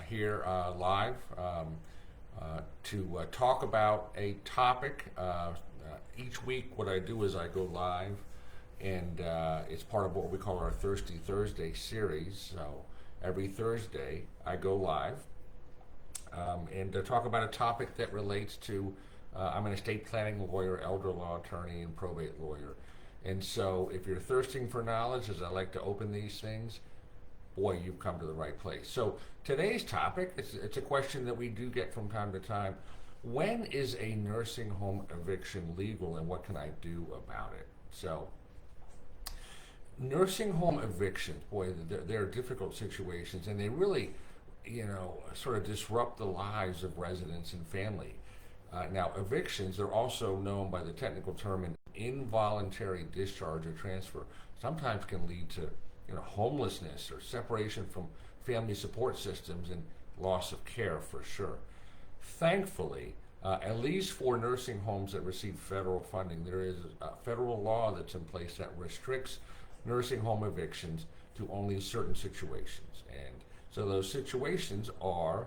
here live to talk about a topic. Each week what I do is I go live, and it's part of what we call our Thirsty Thursday series. So every Thursday I go live and talk about a topic that relates to, I'm an estate planning lawyer, elder law attorney, and probate lawyer. And so if you're thirsting for knowledge, as I like to open these things, boy, you've come to the right place. So today's topic, it's a question that we do get from time to time. When is a nursing home eviction legal, and what can I do about it? So nursing home evictions, boy, they're difficult situations, and they really, sort of disrupt the lives of residents and family. Now, evictions, they're also known by the technical term involuntary discharge or transfer, sometimes can lead to homelessness or separation from family support systems and loss of care for sure. Thankfully, at least for nursing homes that receive federal funding, there is a federal law that's in place that restricts nursing home evictions to only certain situations. And so those situations are,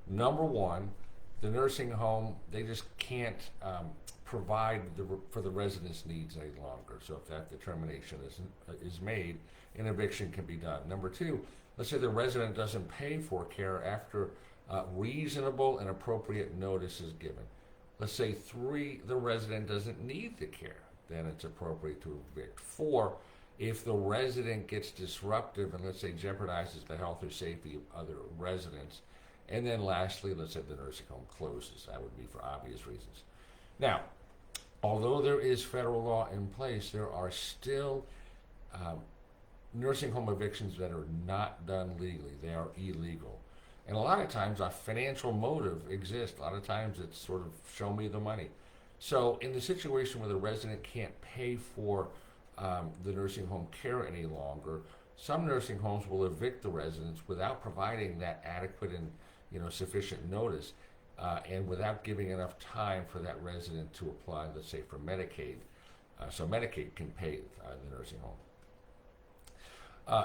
number one, the nursing home, they just can't provide for the residents' needs any longer. So if that determination is made, an eviction can be done. Number two, let's say the resident doesn't pay for care after reasonable and appropriate notice is given. Let's say three, the resident doesn't need the care, then it's appropriate to evict. Four, if the resident gets disruptive and let's say jeopardizes the health or safety of other residents. And then lastly, let's say the nursing home closes. That would be for obvious reasons. Now, although there is federal law in place, there are still nursing home evictions that are not done legally. They are illegal. And a lot of times a financial motive exists. A lot of times it's sort of show me the money. So in the situation where the resident can't pay for the nursing home care any longer, some nursing homes will evict the residents without providing that adequate and sufficient notice, and without giving enough time for that resident to apply, let's say, for Medicaid, so Medicaid can pay the nursing home.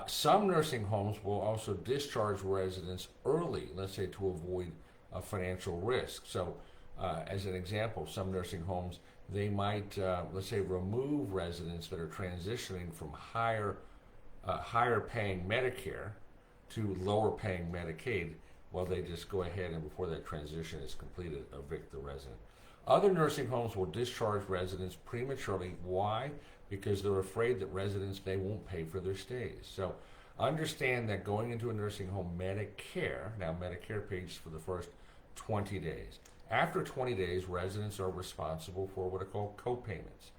Some nursing homes will also discharge residents early, let's say, to avoid a financial risk. So, as an example, some nursing homes, they might, let's say, remove residents that are transitioning from higher paying Medicare to lower paying Medicaid. Well, they just go ahead and before that transition is completed, evict the resident. Other nursing homes will discharge residents prematurely. Why? Because they're afraid that residents, they won't pay for their stays. So understand that going into a nursing home, Medicare, now Medicare pays for the first 20 days. After 20 days, residents are responsible for what are called co-payments.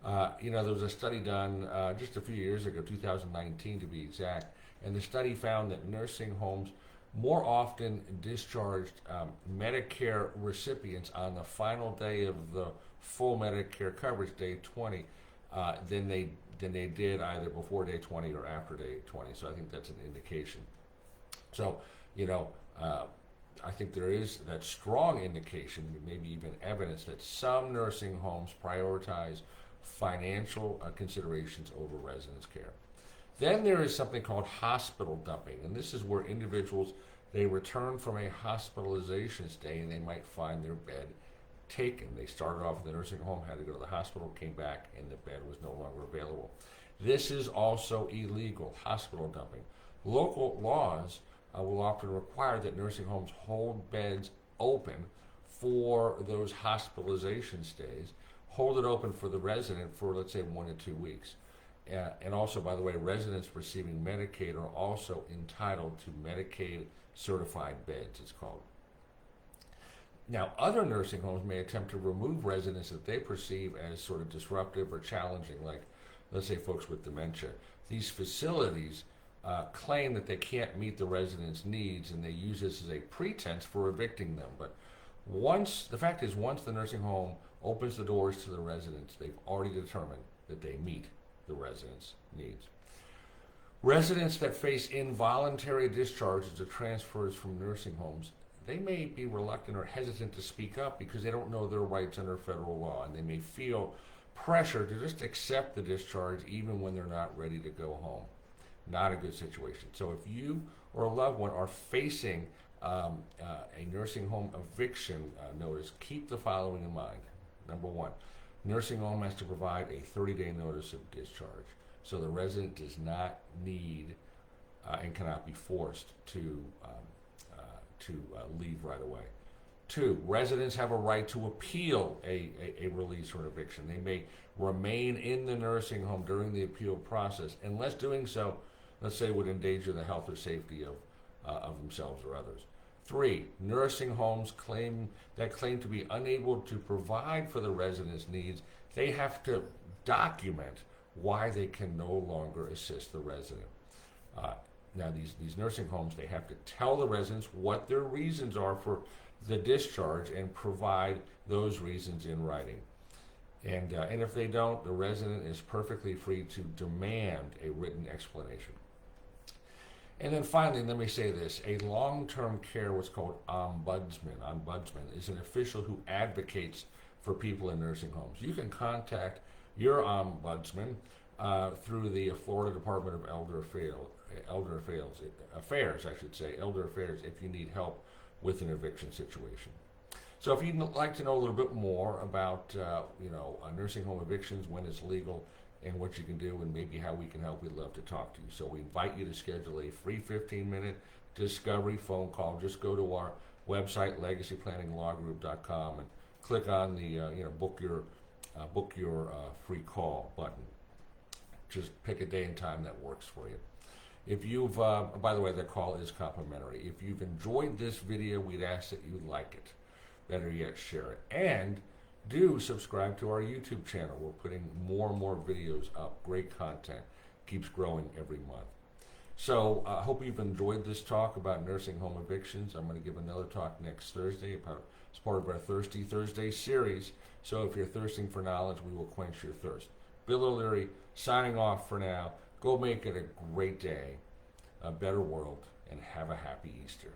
There was a study done just a few years ago, 2019 to be exact, and the study found that nursing homes more often discharged Medicare recipients on the final day of the full Medicare coverage, day 20, than they did either before day 20 or after day 20. So I think that's an indication. So, I think there is that strong indication, maybe even evidence, that some nursing homes prioritize financial considerations over residents' care. Then there is something called hospital dumping, and this is where individuals, they return from a hospitalization stay and they might find their bed taken. They started off in the nursing home, had to go to the hospital, came back, and the bed was no longer available. This is also illegal, hospital dumping. Local laws will often require that nursing homes hold beds open for those hospitalization stays, hold it open for the resident for, let's say, 1 to 2 weeks. And also, by the way, residents receiving Medicaid are also entitled to Medicaid certified beds, it's called. Now, other nursing homes may attempt to remove residents that they perceive as sort of disruptive or challenging, like, let's say, folks with dementia. These facilities claim that they can't meet the residents' needs, and they use this as a pretense for evicting them. But the fact is, once the nursing home opens the doors to the residents, they've already determined that they meet the residents' needs. Residents that face involuntary discharges or transfers from nursing homes, they may be reluctant or hesitant to speak up because they don't know their rights under federal law, and they may feel pressure to just accept the discharge even when they're not ready to go home. Not a good situation. So if you or a loved one are facing a nursing home eviction notice, keep the following in mind. Number one, nursing home has to provide a 30-day notice of discharge, so the resident does not need and cannot be forced to leave right away. Two, residents have a right to appeal a release or an eviction. They may remain in the nursing home during the appeal process, unless doing so, let's say, would endanger the health or safety of themselves or others. Three, nursing homes claim to be unable to provide for the residents' needs. They have to document why they can no longer assist the resident. Now, these nursing homes, they have to tell the residents what their reasons are for the discharge and provide those reasons in writing. And if they don't, the resident is perfectly free to demand a written explanation. And then finally, let me say this, a long-term care, what's called ombudsman is an official who advocates for people in nursing homes. You can contact your ombudsman through the Florida Department of Elder Affairs, if you need help with an eviction situation. So if you'd like to know a little bit more about nursing home evictions, when it's legal, and what you can do, and maybe how we can help, we'd love to talk to you. So we invite you to schedule a free 15-minute discovery phone call. Just go to our website, legacyplanninglawgroup.com, and click on the book your free call button. Just pick a day and time that works for you. If you've, by the way, the call is complimentary. If you've enjoyed this video, we'd ask that you like it. Better yet, share it. And do subscribe to our YouTube channel. We're putting more and more videos up. Great content. Keeps growing every month. So I hope you've enjoyed this talk about nursing home evictions. I'm going to give another talk next Thursday as part of our Thirsty Thursday series. So if you're thirsting for knowledge, we will quench your thirst. Bill O'Leary signing off for now. Go make it a great day, a better world, and have a happy Easter.